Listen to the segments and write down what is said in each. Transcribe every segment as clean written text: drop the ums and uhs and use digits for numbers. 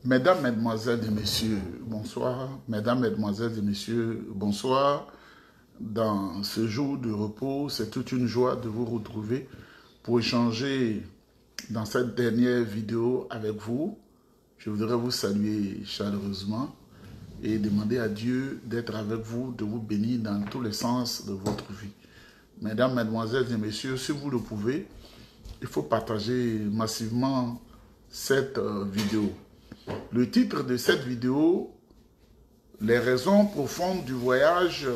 Mesdames, Mesdemoiselles et Messieurs, bonsoir. Mesdames, Mesdemoiselles et Messieurs, bonsoir. Dans ce jour de repos, c'est toute une joie de vous retrouver pour échanger dans cette dernière vidéo avec vous. Je voudrais vous saluer chaleureusement et demander à Dieu d'être avec vous, de vous bénir dans tous les sens de votre vie. Mesdames, Mesdemoiselles et Messieurs, si vous le pouvez, il faut partager massivement cette vidéo. Le titre de cette vidéo, les raisons profondes du voyage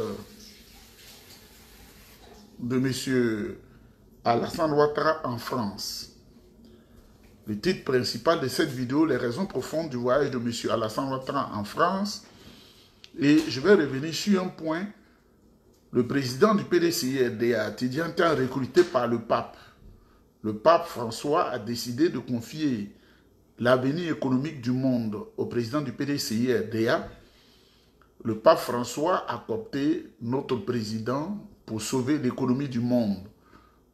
de M. Alassane Ouattara en France. Le titre principal de cette vidéo, les raisons profondes du voyage de M. Alassane Ouattara en France. Et je vais revenir sur un point. Le président du PDCI-RDA, Tidjane Thiam, recruté par le pape. Le pape François a décidé de confier l'avenir économique du monde au président du PDCI-RDA. Le pape François a coopté notre président pour sauver l'économie du monde.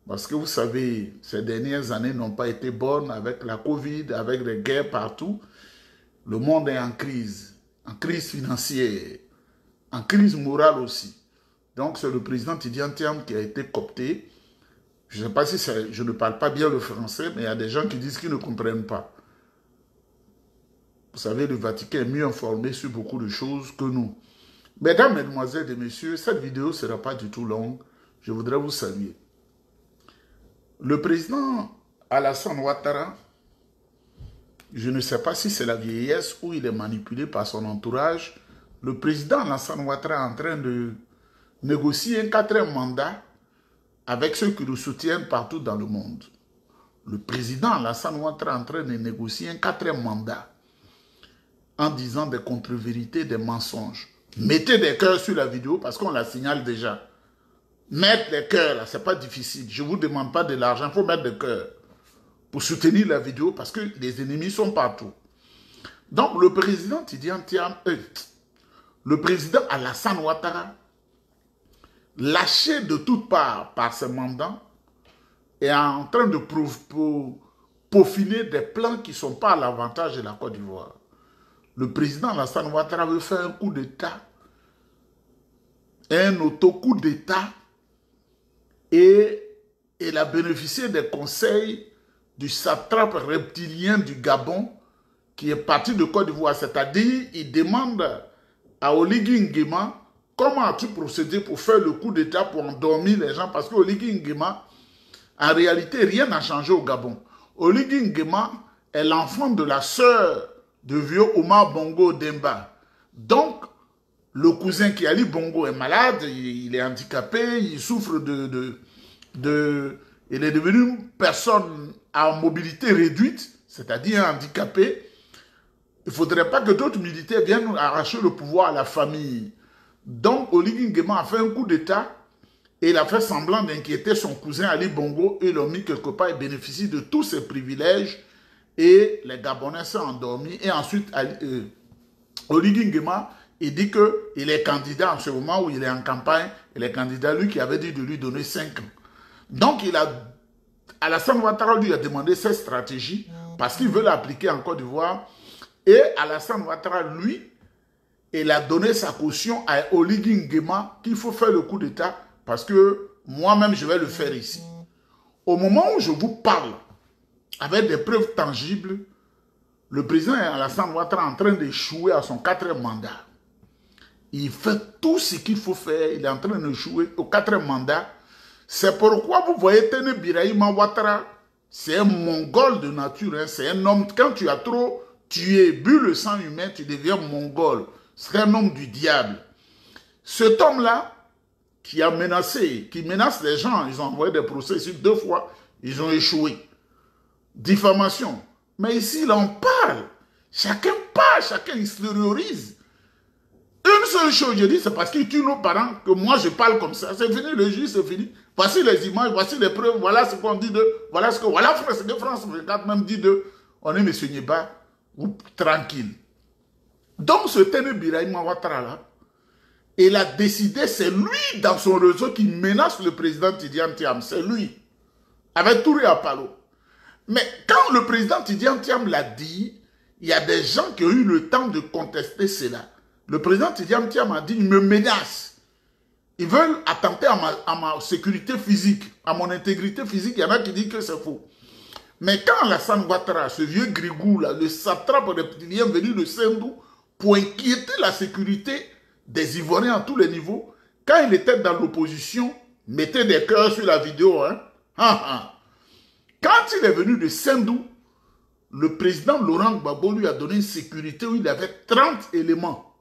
Parce que vous savez, ces dernières années n'ont pas été bonnes avec la Covid, avec les guerres partout. Le monde est en crise financière, en crise morale aussi. Donc c'est le président Tidjane Thiam qui a été coopté. Je ne sais pas si je ne parle pas bien le français, mais il y a des gens qui disent qu'ils ne comprennent pas. Vous savez, le Vatican est mieux informé sur beaucoup de choses que nous. Mesdames, Mesdemoiselles et Messieurs, cette vidéo ne sera pas du tout longue. Je voudrais vous saluer. Le président Alassane Ouattara, je ne sais pas si c'est la vieillesse ou il est manipulé par son entourage. Le président Alassane Ouattara est en train de négocier un 4e mandat avec ceux qui le soutiennent partout dans le monde. Le président Alassane Ouattara est en train de négocier un 4e mandat en disant des contre-vérités, des mensonges. Mettez des cœurs sur la vidéo parce qu'on la signale déjà. Mettre des cœurs, là, c'est pas difficile. Je ne vous demande pas de l'argent, il faut mettre des cœurs pour soutenir la vidéo parce que les ennemis sont partout. Donc, le président Tidjane Thiam, le président Alassane Ouattara, lâché de toutes parts par ses mandats, est en train de peaufiner des plans qui ne sont pas à l'avantage de la Côte d'Ivoire. Le président Alassane Ouattara veut faire un coup d'État, un auto-coup d'État, et il a bénéficié des conseils du satrape reptilien du Gabon, qui est parti de Côte d'Ivoire. C'est-à-dire, il demande à Oligui Nguema comment as-tu procédé pour faire le coup d'État pour endormir les gens, parce que Oligui Nguema, en réalité, rien n'a changé au Gabon. Oligui Nguema est l'enfant de la sœur de vieux Omar Bongo Demba. Donc, le cousin qui Ali Bongo est malade, il est handicapé, il souffre il est devenu une personne à mobilité réduite, c'est-à-dire handicapé. Il ne faudrait pas que d'autres militaires viennent arracher le pouvoir à la famille. Donc, Oligui Nguema a fait un coup d'État et il a fait semblant d'inquiéter son cousin Ali Bongo et l'ont mis quelque part et bénéficie de tous ses privilèges. Et les Gabonais sont endormis. Et ensuite, Oligui Nguema, il dit qu'il est candidat en ce moment où il est en campagne. Il est candidat, lui qui avait dit de lui donner 5 ans. Donc, Alassane Ouattara lui a demandé cette stratégie parce qu'il veut l'appliquer en Côte d'Ivoire. Et Alassane Ouattara, lui, il a donné sa caution à Oligui Nguema qu'il faut faire le coup d'État parce que moi-même, je vais le faire ici. Au moment où je vous parle, avec des preuves tangibles, le président Alassane Ouattara est en train d'échouer à son 4e mandat. Il fait tout ce qu'il faut faire. Il est en train d'échouer au 4e mandat. C'est pourquoi vous voyez Téné Birahima Ouattara, c'est un mongol de nature. Hein. C'est un homme, quand tu as trop tué, bu le sang humain, tu deviens mongol. C'est un homme du diable. Cet homme-là, qui a menacé, qui menace les gens, ils ont envoyé des procès ici 2 fois, ils ont échoué. Diffamation. Mais ici, là, on parle. Chacun parle, chacun extériorise. Une seule chose, je dis, c'est parce qu'ils tuent nos parents que moi, je parle comme ça. C'est fini, le juge, c'est fini. Voici les images, voici les preuves, voilà ce qu'on dit de... Voilà ce que... Voilà ce que France 24 même dit de... On est M. Nieba, ou tranquille. Donc, ce Téné Birahima Ouattara, là, il a décidé, c'est lui, dans son réseau, qui menace le président Tidjane Thiam. C'est lui. Avec Touré Apalo. Mais quand le président Tidjane Thiam l'a dit, il y a des gens qui ont eu le temps de contester cela. Le président Tidiane Thiam a dit, il me menace. Ils veulent attenter à ma sécurité physique, à mon intégrité physique. Il y en a qui disent que c'est faux. Mais quand Alassane Ouattara, ce vieux grigou là, le satrape reptilien venu de Sendou, pour inquiéter la sécurité des Ivoiriens à tous les niveaux, quand il était dans l'opposition, mettez des cœurs sur la vidéo, hein. Quand il est venu de Sendou, le président Laurent Gbagbo lui a donné une sécurité où il avait 30 éléments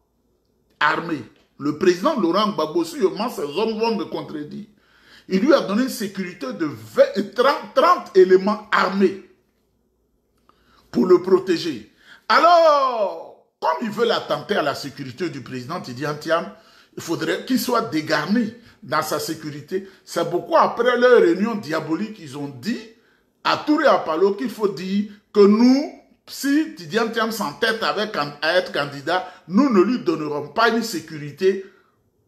armés. Le président Laurent Gbagbo, sûrement ces hommes vont me contredire. Il lui a donné une sécurité de 30 éléments armés pour le protéger. Alors, comme ils veulent attenter à la sécurité du président Tidiane Thiam, il faudrait qu'il soit dégarni dans sa sécurité. C'est pourquoi après leur réunion diabolique, ils ont dit à Touré Apalo qu'il faut dire que nous, si Tidiane Thiam s'entête à être candidat, nous ne lui donnerons pas une sécurité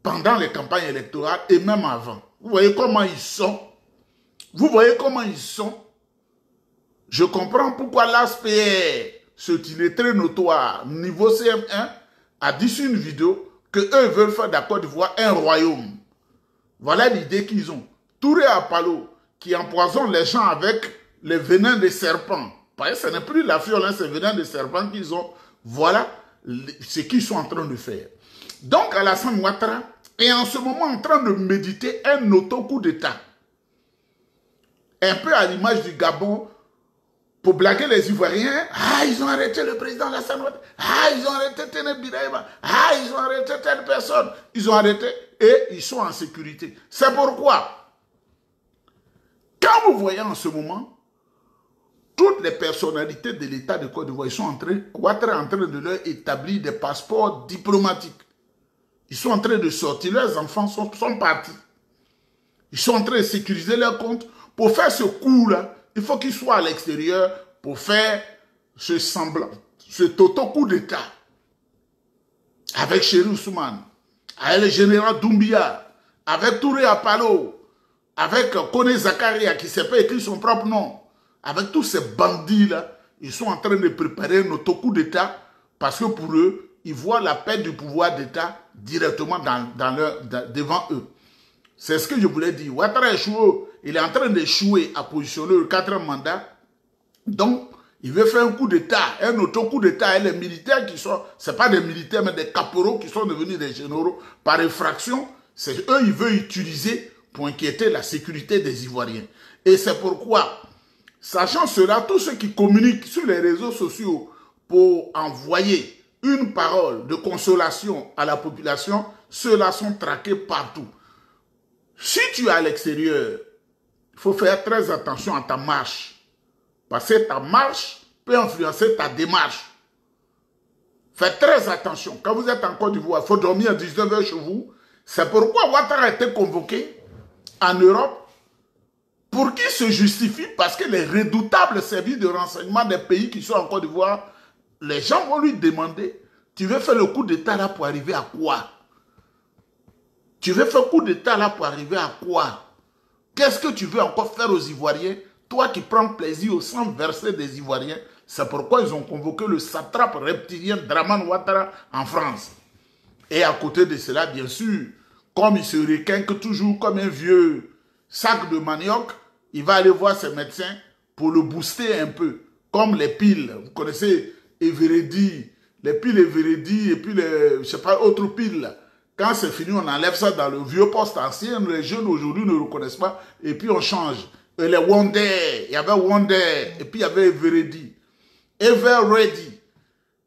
pendant les campagnes électorales et même avant. Vous voyez comment ils sont. Vous voyez comment ils sont. Je comprends pourquoi l'ASPR, ce qui est très notoire, niveau CM1, a dit sur une vidéo que eux veulent faire de la Côte d'Ivoire un royaume. Voilà l'idée qu'ils ont. Touré Apalo, qui empoisonne les gens avec les venins des serpents. Parce que ce n'est plus la fiole, hein, c'est le venin des serpents qu'ils ont. Voilà ce qu'ils sont en train de faire. Donc Alassane Ouattara est en ce moment en train de méditer un auto-coup d'État. Un peu à l'image du Gabon, pour blaguer les Ivoiriens. Ah, ils ont arrêté le président Alassane Ouattara. Ah, ils ont arrêté Téné Birahima. Ah, ils ont arrêté telle personne. Ils ont arrêté et ils sont en sécurité. C'est pourquoi, quand vous voyez en ce moment, toutes les personnalités de l'État de Côte d'Ivoire, ils sont en train de leur établir des passeports diplomatiques. Ils sont en train de sortir, leurs enfants sont partis. Ils sont en train de sécuriser leurs comptes. Pour faire ce coup-là, il faut qu'ils soient à l'extérieur pour faire ce semblant, ce auto-coup d'État. Avec Chéri Ousmane, avec le général Doumbia, avec Touré Apalo, avec Kone Zakaria qui ne sait pas écrire son propre nom, avec tous ces bandits-là, ils sont en train de préparer un auto-coup d'État parce que pour eux, ils voient la perte du pouvoir d'État directement devant eux. C'est ce que je voulais dire. Ouattara échoue, il est en train d'échouer à positionner le 4e mandat. Donc, il veut faire un coup d'État, un auto-coup d'État. Et les militaires qui sont, ce n'est pas des militaires, mais des caporaux qui sont devenus des généraux par effraction, c'est eux ils veulent utiliser pour inquiéter la sécurité des Ivoiriens. Et c'est pourquoi, sachant cela, tous ceux qui communiquent sur les réseaux sociaux pour envoyer une parole de consolation à la population, ceux-là sont traqués partout. Si tu es à l'extérieur, il faut faire très attention à ta marche. Parce que ta marche peut influencer ta démarche. Faites très attention. Quand vous êtes en Côte d'Ivoire, il faut dormir à 19h chez vous. C'est pourquoi Ouattara a été convoqué en Europe pour qu'il se justifie, parce que les redoutables services de renseignement des pays qui sont en Côte d'Ivoire, les gens vont lui demander, tu veux faire le coup d'État là pour arriver à quoi? Tu veux faire le coup d'État là pour arriver à quoi? Qu'est-ce que tu veux encore faire aux Ivoiriens? Toi qui prends plaisir au sang versé des Ivoiriens, c'est pourquoi ils ont convoqué le satrape reptilien Dramane Ouattara en France. Et à côté de cela, bien sûr, comme il se requinque toujours comme un vieux sac de manioc, il va aller voir ses médecins pour le booster un peu. Comme les piles, vous connaissez Everedi, les piles Everedi et puis les, je sais pas, autres piles là. Quand c'est fini, on enlève ça dans le vieux poste ancien. Les jeunes aujourd'hui ne le reconnaissent pas. Et puis on change. Et les Wonder, il y avait Wonder. Et puis il y avait Everedi. Everready.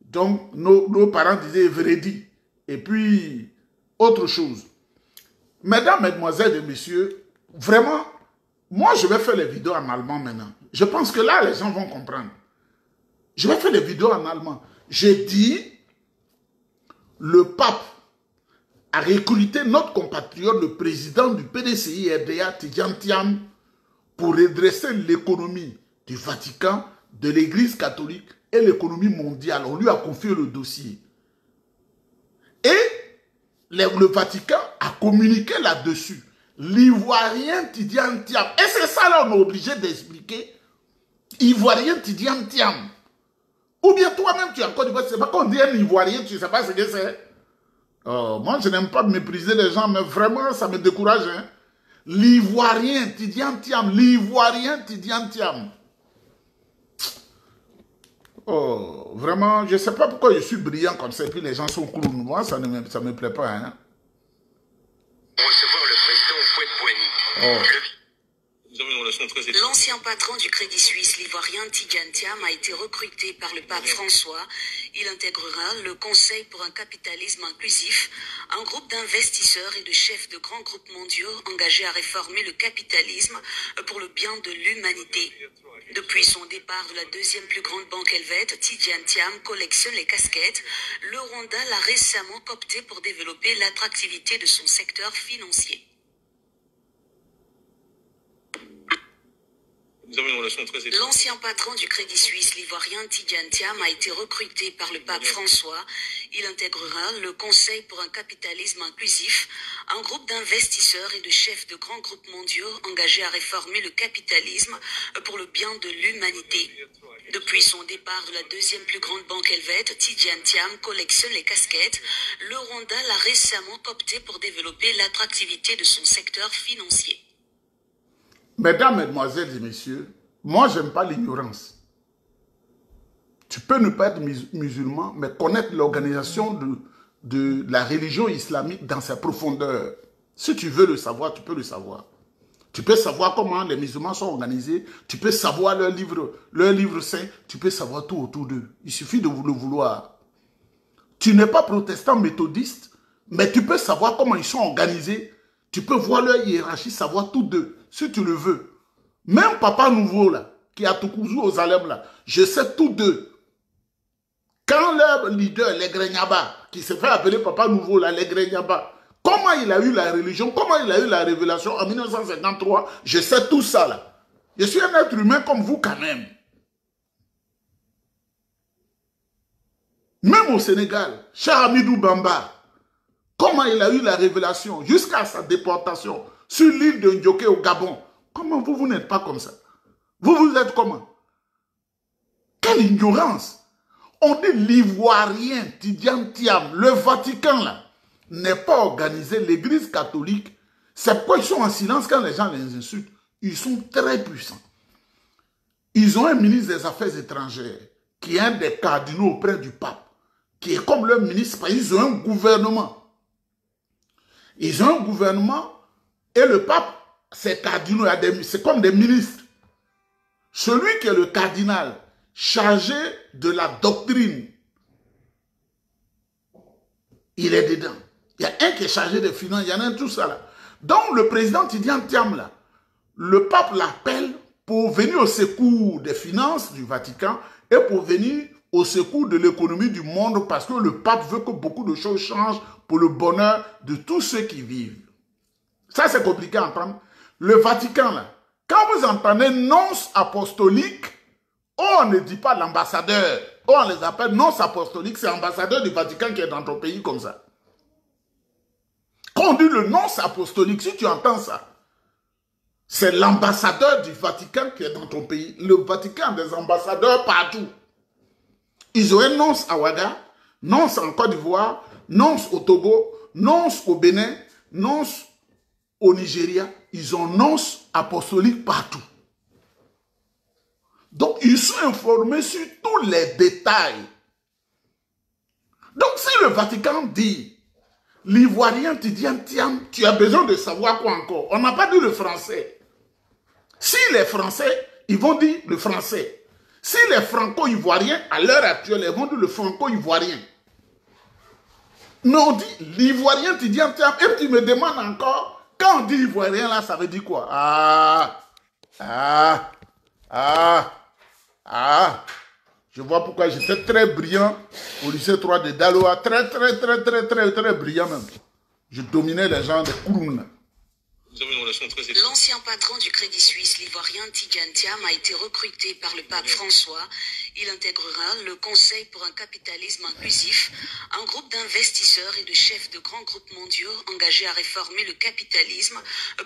Donc nos parents disaient Everedi. Et puis autre chose. Mesdames, mesdemoiselles et messieurs, vraiment, moi je vais faire les vidéos en allemand maintenant. Je pense que là, les gens vont comprendre. Je vais faire les vidéos en allemand. J'ai dit, le pape a recruté notre compatriote, le président du PDCI RDA, Tidiane Thiam, pour redresser l'économie du Vatican, de l'Église catholique et l'économie mondiale. On lui a confié le dossier. Et le Vatican a communiqué là-dessus. L'Ivoirien Tidiane Thiam. Et c'est ça là, on est obligé d'expliquer. Ivoirien Tidiane Thiam. Ou bien toi-même, tu es en Côte d'Ivoire, c'est pas qu'on dit un Ivoirien, tu ne sais pas ce que c'est. Oh, moi, je n'aime pas mépriser les gens, mais vraiment, ça me décourage. Hein. L'Ivoirien, Tidiane Thiam, l'Ivoirien, Tidiane Thiam. Oh, vraiment, je ne sais pas pourquoi je suis brillant comme ça, et puis les gens sont cool. Moi, ça ne me plaît pas. Hein. Recevoir le président Houphouët-Boigny. Oh. L'ancien patron du Crédit Suisse, l'Ivoirien Tidiane Thiam, a été recruté par le pape François. Il intégrera le Conseil pour un capitalisme inclusif, un groupe d'investisseurs et de chefs de grands groupes mondiaux engagés à réformer le capitalisme pour le bien de l'humanité. Depuis son départ de la deuxième plus grande banque helvète, Tidiane Thiam collectionne les casquettes. Le Rwanda l'a récemment coopté pour développer l'attractivité de son secteur financier. L'ancien patron du Crédit Suisse, l'Ivoirien Tidiane Thiam, a été recruté par le pape François. Il intégrera le Conseil pour un capitalisme inclusif, un groupe d'investisseurs et de chefs de grands groupes mondiaux engagés à réformer le capitalisme pour le bien de l'humanité. Depuis son départ de la deuxième plus grande banque helvète, Tidiane Thiam collectionne les casquettes. Le Rwanda l'a récemment coopté pour développer l'attractivité de son secteur financier. Mesdames, mesdemoiselles et messieurs, moi, je n'aime pas l'ignorance. Tu peux ne pas être musulman, mais connaître l'organisation de la religion islamique dans sa profondeur. Si tu veux le savoir, tu peux le savoir. Tu peux savoir comment les musulmans sont organisés, tu peux savoir leur livre saint, tu peux savoir tout autour d'eux. Il suffit de le vouloir. Tu n'es pas protestant méthodiste, mais tu peux savoir comment ils sont organisés. Tu peux voir leur hiérarchie, savoir tout d'eux, si tu le veux. Même Papa Nouveau, là, qui est à Toukouzou, aux Alem, là, je sais tout d'eux. Quand leur leader, les Grenyaba, qui se fait appeler Papa Nouveau, là, les Grenyaba, comment il a eu la religion, comment il a eu la révélation en 1953, je sais tout ça, là. Je suis un être humain comme vous, quand même. Même au Sénégal, cher Hamidou Bamba, comment il a eu la révélation jusqu'à sa déportation sur l'île de Ndioké au Gabon. Comment vous n'êtes pas comme ça? Vous êtes comment? Quelle ignorance! On dit l'Ivoirien, Tidiane Thiam, le Vatican là, n'est pas organisé, l'église catholique. C'est pourquoi ils sont en silence quand les gens les insultent. Ils sont très puissants. Ils ont un ministre des Affaires étrangères qui est un des cardinaux auprès du pape, qui est comme leur ministre, parce qu'ils ont un gouvernement. Ils ont un gouvernement et le pape, c'est cardinaux, c'est comme des ministres. Celui qui est le cardinal chargé de la doctrine, il est dedans. Il y a un qui est chargé des finances, il y en a un tout ça là. Donc le président Tidiane Thiam là, le pape l'appelle pour venir au secours des finances du Vatican et pour venir au secours de l'économie du monde parce que le pape veut que beaucoup de choses changent pour le bonheur de tous ceux qui vivent. Ça, c'est compliqué à entendre. Le Vatican, là, quand vous entendez nonce apostolique, on ne dit pas l'ambassadeur. On les appelle nonce apostolique, c'est l'ambassadeur du Vatican qui est dans ton pays comme ça. Quand on dit le nonce apostolique, si tu entends ça, c'est l'ambassadeur du Vatican qui est dans ton pays. Le Vatican a des ambassadeurs partout. Ils ont un nonce à Ouaga, nonce en Côte d'Ivoire, nonce au Togo, nonce au Bénin, nonce au Nigeria. Ils ont nonce apostolique partout. Donc, ils sont informés sur tous les détails. Donc, si le Vatican dit, l'Ivoirien Tidiane Thiam, tu as besoin de savoir quoi encore? On n'a pas dit le français. Si les Français, ils vont dire le français. Si les Franco-Ivoiriens, à l'heure actuelle, ils vont dire le Franco-Ivoirien. Mais on dit l'Ivoirien Tidiane Thiam, et tu me demandes encore, quand on dit Ivoirien là, ça veut dire quoi? Je vois pourquoi j'étais très brillant au lycée 3 de Daloa, très brillant même. Je dominais les gens des Kourouna. L'ancien patron du Crédit Suisse, l'Ivoirien Tidiane Thiam, a été recruté par le pape François. Il intégrera le Conseil pour un capitalisme inclusif, un groupe d'investisseurs et de chefs de grands groupes mondiaux engagés à réformer le capitalisme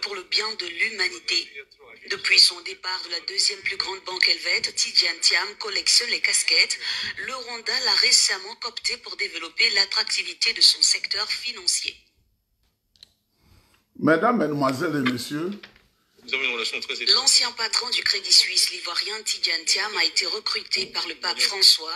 pour le bien de l'humanité. Depuis son départ de la deuxième plus grande banque helvète, Tidjane Thiam collectionne les casquettes. Le Rwanda l'a récemment coopté pour développer l'attractivité de son secteur financier. Mesdames, Mesdemoiselles et Messieurs, l'ancien patron du Crédit Suisse, l'ivoirien Tidjane Thiam, a été recruté par le pape François.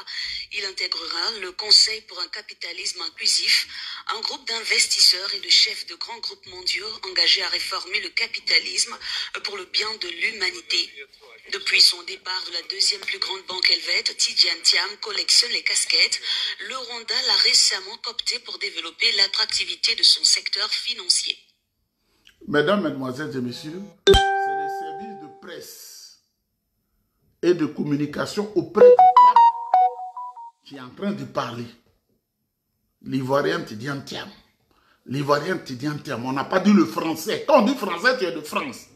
Il intégrera le Conseil pour un capitalisme inclusif, un groupe d'investisseurs et de chefs de grands groupes mondiaux engagés à réformer le capitalisme pour le bien de l'humanité. Depuis son départ de la deuxième plus grande banque helvète, Tidjane Thiam collectionne les casquettes. Le Rwanda l'a récemment coopté pour développer l'attractivité de son secteur financier. Mesdames, Mesdemoiselles et Messieurs, c'est les services de presse et de communication auprès du pape qui est en train de parler. L'Ivoirien Tidjane Thiam. L'Ivoirien Tidjane Thiam. On n'a pas dit le français. Quand on dit français, tu es de France.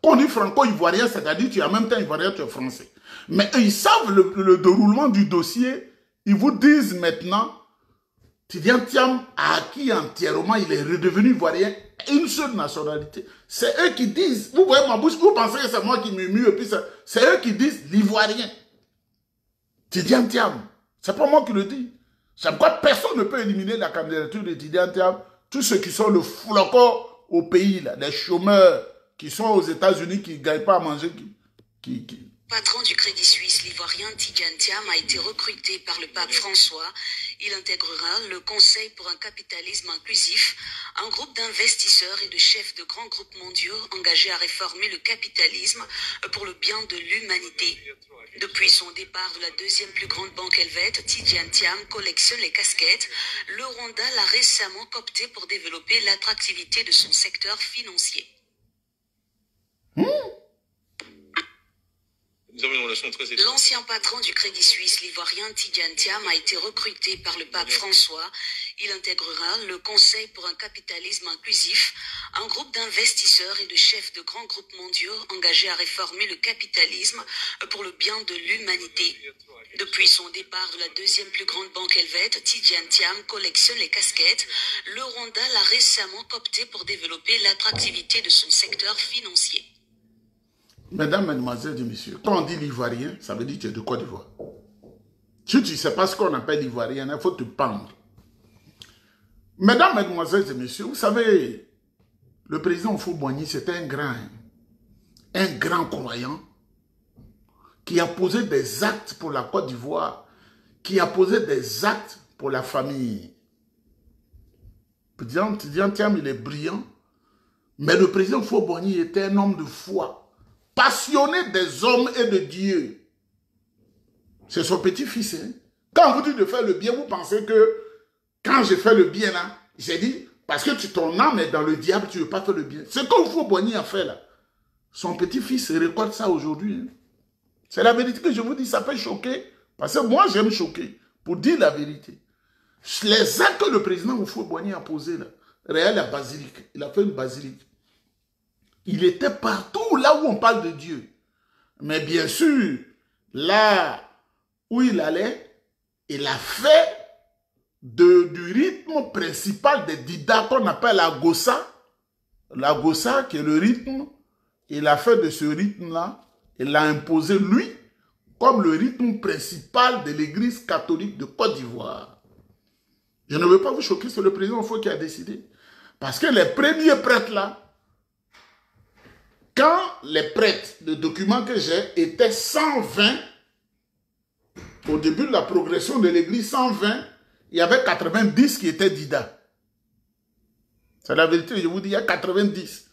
Quand on dit franco-ivoirien, c'est-à-dire tu es en même temps ivoirien, tu es français. Mais ils savent le déroulement du dossier. Ils vous disent maintenant, Tidjane Thiam a acquis entièrement, il est redevenu ivoirien, une seule nationalité. C'est eux qui disent, vous voyez ma bouche, vous pensez que c'est moi qui murmure, et puis c'est eux qui disent l'ivoirien. Tidjane Thiam. C'est pas moi qui le dis. C'est pourquoi personne ne peut éliminer la candidature de Tidjane Thiam. Tous ceux qui sont le flocon au pays, là, les chômeurs qui sont aux États-Unis, qui ne gagnent pas à manger, Patron du Crédit Suisse, l'ivoirien Tidjane Thiam a été recruté par le pape François. Il intégrera le Conseil pour un capitalisme inclusif, un groupe d'investisseurs et de chefs de grands groupes mondiaux engagés à réformer le capitalisme pour le bien de l'humanité. Depuis son départ de la deuxième plus grande banque helvète, Tidjane Thiam collectionne les casquettes. Le Rwanda l'a récemment coopté pour développer l'attractivité de son secteur financier. L'ancien patron du Crédit Suisse, l'ivoirien Tidjane Thiam, a été recruté par le pape François. Il intégrera le Conseil pour un capitalisme inclusif, un groupe d'investisseurs et de chefs de grands groupes mondiaux engagés à réformer le capitalisme pour le bien de l'humanité. Depuis son départ de la deuxième plus grande banque helvète, Tidjane Thiam collectionne les casquettes. Le Rwanda l'a récemment coopté pour développer l'attractivité de son secteur financier. Mesdames, Mesdemoiselles et Messieurs, quand on dit l'Ivoirien, ça veut dire que tu es de Côte d'Ivoire. Si tu ne sais pas ce qu'on appelle l'Ivoirien, il faut te pendre. Mesdames, Mesdemoiselles et Messieurs, vous savez, le président Houphouët-Boigny, c'était un grand croyant qui a posé des actes pour la Côte d'Ivoire, qui a posé des actes pour la famille. Tidjane Thiam, il est brillant, mais le président Houphouët-Boigny était un homme de foi, passionné des hommes et de Dieu. C'est son petit-fils. Hein? Quand on vous dit de faire le bien, vous pensez que quand j'ai fait le bien, là, j'ai dit, parce que ton âme est dans le diable, tu ne veux pas faire le bien. C'est ce que Houphouët-Boigny a fait là. Son petit-fils récolte ça aujourd'hui. Hein? C'est la vérité que je vous dis, ça peut choquer. Parce que moi, j'aime choquer, pour dire la vérité. Les actes que le président Houphouët-Boigny a posés là, réel la basilique, il a fait une basilique. Il était partout, là où on parle de Dieu. Mais bien sûr, là où il allait, il a fait du rythme principal des Dida qu'on appelle la Gossa. La Gossa, qui est le rythme, il a fait de ce rythme-là, il l'a imposé lui, comme le rythme principal de l'église catholique de Côte d'Ivoire. Je ne veux pas vous choquer, c'est le président Houphouët qui a décidé. Parce que les premiers prêtres là, quand les prêtres, le document que j'ai, étaient 120, au début de la progression de l'église, 120, il y avait 90 qui étaient Dida. C'est la vérité, je vous dis, il y a 90.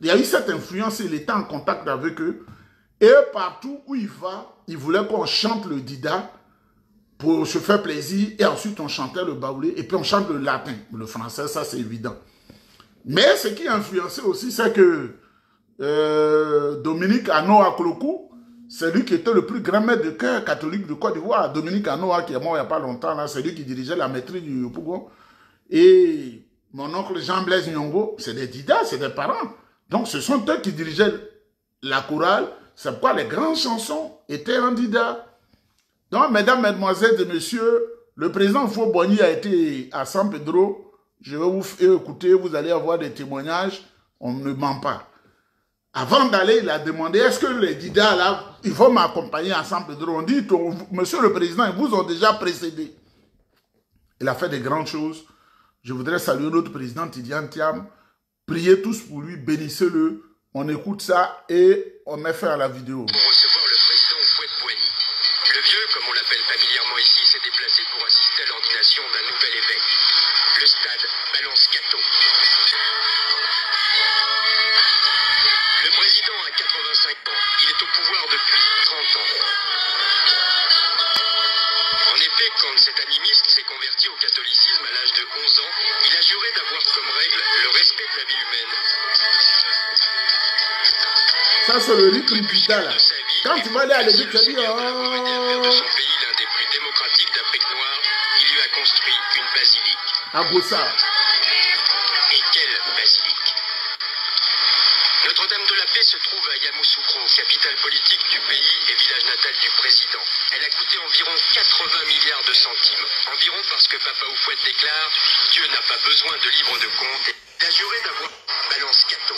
Il y a eu cette influence, il était en contact avec eux. Et partout où il va, il voulait qu'on chante le Dida pour se faire plaisir. Et ensuite, on chantait le baoulé. Et puis, on chante le latin. Le français, ça, c'est évident. Mais ce qui a influencé aussi, c'est que Dominique Anoa Kolokou, c'est lui qui était le plus grand maître de chœur catholique de Côte d'Ivoire. Dominique Anoa, qui est mort il n'y a pas longtemps, c'est lui qui dirigeait la maîtrise du Pougon. Et mon oncle Jean-Blaise Nyongo, c'est des Didas, c'est des parents. Donc ce sont eux qui dirigeaient la chorale. C'est pourquoi les grandes chansons étaient en Dida. Donc, mesdames, mesdemoiselles et messieurs, le président Houphouët-Boigny a été à San Pedro. Je vais vous écouter, vous allez avoir des témoignages. On ne ment pas. Avant d'aller, il a demandé, est-ce que les leaders là, ils vont m'accompagner à San Pedro? On dit, monsieur le président, ils vous ont déjà précédé. Il a fait des grandes choses. Je voudrais saluer notre président Tidjane Thiam. Priez tous pour lui, bénissez-le. On écoute ça et on met fin à la vidéo. Pour recevoir le président Houphouët-Boigny. Le vieux, comme on l'appelle familièrement ici, s'est déplacé pour assister à l'ordination d'un nouvel évêque. Le stade Balance-Cateau. Le président a 85 ans. Il est au pouvoir depuis 30 ans. En effet, quand cet animiste s'est converti au catholicisme à l'âge de 11 ans, il a juré d'avoir comme règle le respect de la vie humaine. Ça, c'est le rythme vital. Quand tu vas aller à l'église, tu vas dire, de son pays, l'un des plus démocratiques d'Afrique noire, il lui a construit une basilique. à Gossa. Et quelle basilique! Notre-Dame de la Paix se trouve à Yamoussoukro, capitale politique du pays et village natal du président. Elle a coûté environ 80 milliards de centimes. Environ parce que Papa Houphouët déclare « Dieu n'a pas besoin de livre de compte » et il a juré d'avoir Balance-Cateau.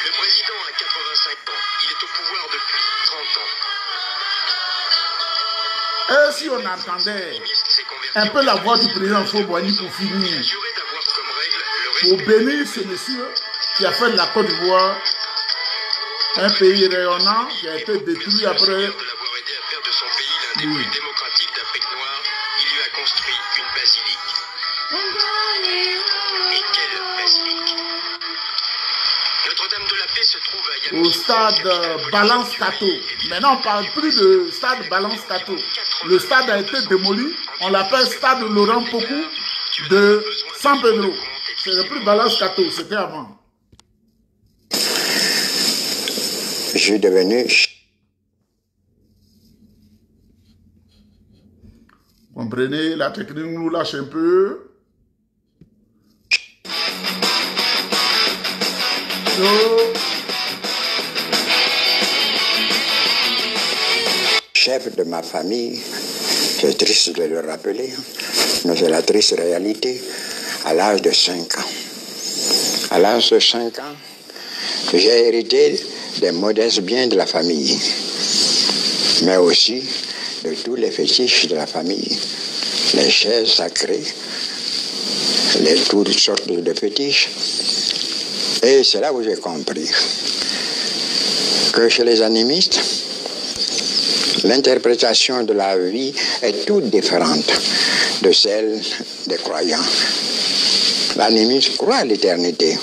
Le président a 85 ans. Il est au pouvoir depuis 30 ans. Et si on entendait un peu la voix du président Houphouët-Boigny pour finir, pour bénir ce monsieur qui a fait de la Côte d'Ivoire un pays rayonnant qui a été détruit après. De l'avoir aidé à faire de son pays l'un des plus démocratiques d'Afrique noire, il lui a construit une basilique. Et quelle basilique! Notre-Dame de la Paix se trouve à Au stade Balance-Cateau. Maintenant, on ne parle plus de stade Balance-Cateau. Le stade a été démoli. On l'appelle stade Laurent Pokou de San Pedro. C'est le plus Balance-Cateau, c'était avant. Je suis devenu... Comprenez, la technique nous lâche un peu. Chef de ma famille, c'est triste de le rappeler, mais c'est la triste réalité, à l'âge de 5 ans. À l'âge de 5 ans, j'ai hérité des modestes biens de la famille, mais aussi de tous les fétiches de la famille, les chaises sacrées, toutes sortes de fétiches. Et c'est là où j'ai compris que chez les animistes, l'interprétation de la vie est toute différente de celle des croyants. L'animiste croit à l'éternité,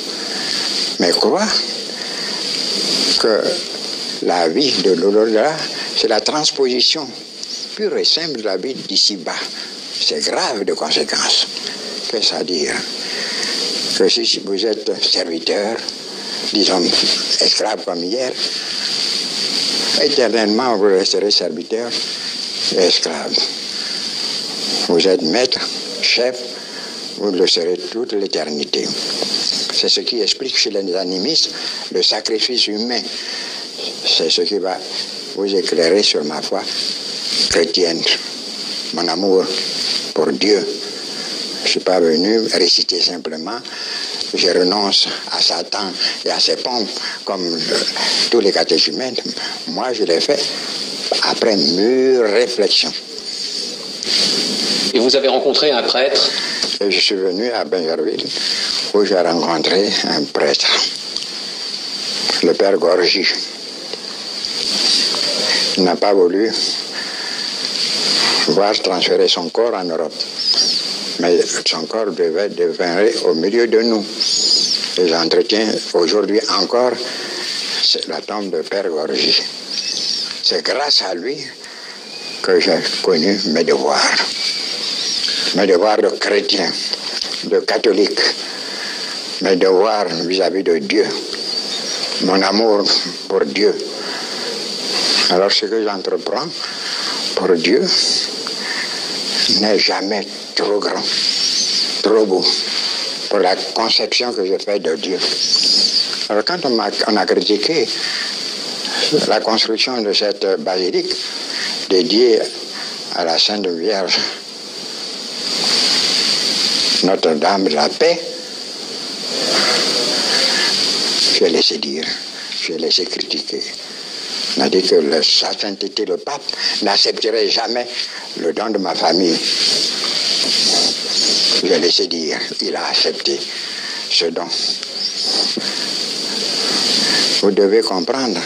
mais croit que la vie de l'au-delà, c'est la transposition pure et simple de la vie d'ici-bas. C'est grave de conséquences. Qu'est-ce à dire? Que si vous êtes serviteur, disons esclave comme hier, éternellement vous resterez serviteur et esclave. Vous êtes maître, chef, vous le serez toute l'éternité. C'est ce qui explique chez les animistes le sacrifice humain. C'est ce qui va vous éclairer sur ma foi chrétienne, mon amour pour Dieu. Je ne suis pas venu réciter simplement, je renonce à Satan et à ses pompes comme tous les catéchumènes. Moi, je l'ai fait après mûre réflexion. Et vous avez rencontré un prêtre? Et je suis venu à Bingerville où j'ai rencontré un prêtre, le père Gorgy. Il n'a pas voulu voir transférer son corps en Europe. Mais son corps deviendrait au milieu de nous. Et j'entretiens aujourd'hui encore la tombe de Père Gorgy. C'est grâce à lui que j'ai connu mes devoirs de chrétien, de catholique, mes devoirs vis-à-vis de Dieu, mon amour pour Dieu. Alors ce que j'entreprends pour Dieu n'est jamais trop grand, trop beau pour la conception que je fais de Dieu. Alors quand on a critiqué la construction de cette basilique dédiée à la Sainte Vierge, Notre-Dame de la Paix, je l'ai laissé dire, je l'ai laissé critiquer. On a dit que sa sainteté, le pape, n'accepterait jamais le don de ma famille. Je l'ai laissé dire, il a accepté ce don. Vous devez comprendre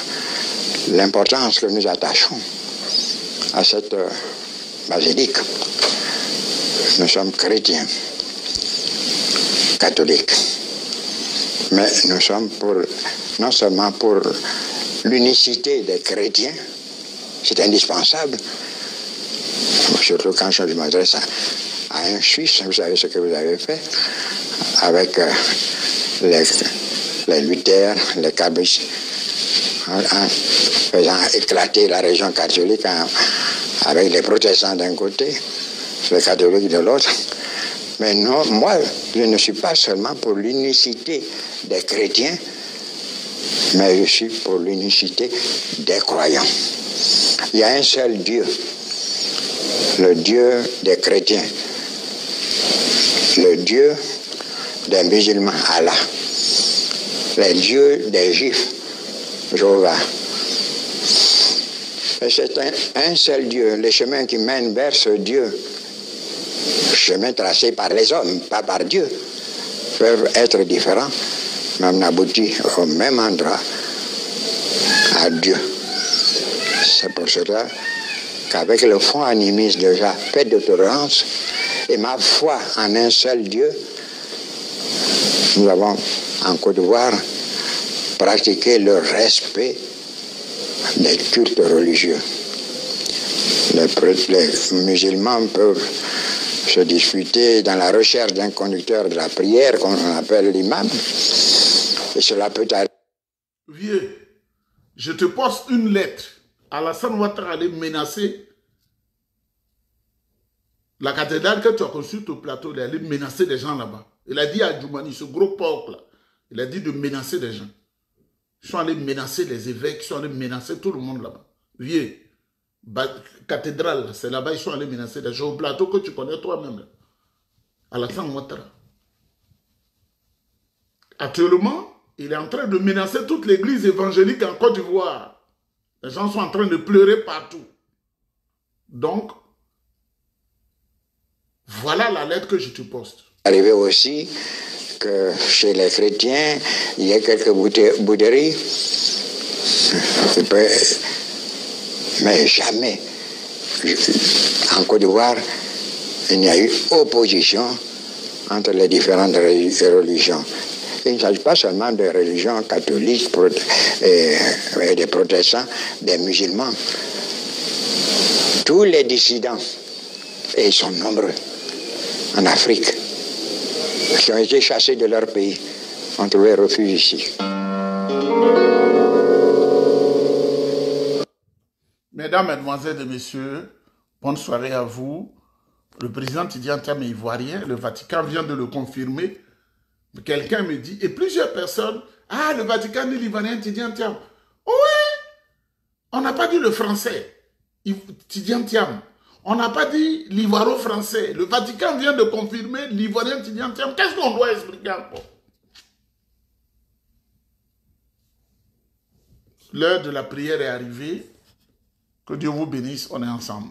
l'importance que nous attachons à cette basilique. Nous sommes chrétiens, catholiques, mais nous sommes non seulement pour l'unicité des chrétiens, c'est indispensable, surtout quand je m'adresse à un Suisse, vous savez ce que vous avez fait avec les Luther, les Calvinistes, en faisant éclater la région catholique avec les protestants d'un côté, les catholiques de l'autre. Mais non, moi, je ne suis pas seulement pour l'unicité des chrétiens, mais je suis pour l'unicité des croyants. Il y a un seul Dieu, le Dieu des chrétiens, le Dieu des musulmans, Allah, le Dieu des juifs, Jéhovah. Et c'est un seul Dieu, les chemins qui mènent vers ce Dieu, chemins tracés par les hommes, pas par Dieu, peuvent être différents, mais on aboutit au même endroit, à Dieu. C'est pour cela qu'avec le fonds animiste déjà fait de tolérance et ma foi en un seul Dieu, nous avons en Côte d'Ivoire pratiqué le respect des cultes religieux. Les musulmans peuvent se disputer dans la recherche d'un conducteur de la prière qu'on appelle l'imam, et cela peut arriver. Vieux, je te poste une lettre. Alassane Ouattara allait menacer la cathédrale que tu as construite au plateau. Il allait menacer des gens là-bas. Il a dit à Djoumani, ce gros porc là, il a dit de menacer des gens. Ils sont allés menacer les évêques, ils sont allés menacer tout le monde là-bas. Vieux, cathédrale, c'est là-bas, ils sont allés menacer des gens au plateau que tu connais toi-même. Alassane Ouattara. Actuellement, il est en train de menacer toute l'église évangélique en Côte d'Ivoire. Les gens sont en train de pleurer partout. Donc, voilà la lettre que je te poste. Arrivé aussi que chez les chrétiens, il y a quelques bouderies. Mais jamais, en Côte d'Ivoire, il n'y a eu opposition entre les différentes religions. Il ne s'agit pas seulement des religions catholiques et des protestants, des musulmans. Tous les dissidents, et ils sont nombreux en Afrique, qui ont été chassés de leur pays, ont trouvé refuge ici. Mesdames, Mesdemoiselles et Messieurs, bonne soirée à vous. Le président Tidjane Thiam est ivoirien, le Vatican vient de le confirmer. Quelqu'un me dit, et plusieurs personnes, ah, le Vatican dit l'ivoirien Tidjane Thiam. Oui, on n'a pas dit le français, Tidjane Thiam. On n'a pas dit l'ivoiro-français. Le Vatican vient de confirmer l'ivoirien Tidjane Thiam. Qu'est-ce qu'on doit expliquer encore? L'heure de la prière est arrivée. Que Dieu vous bénisse, on est ensemble.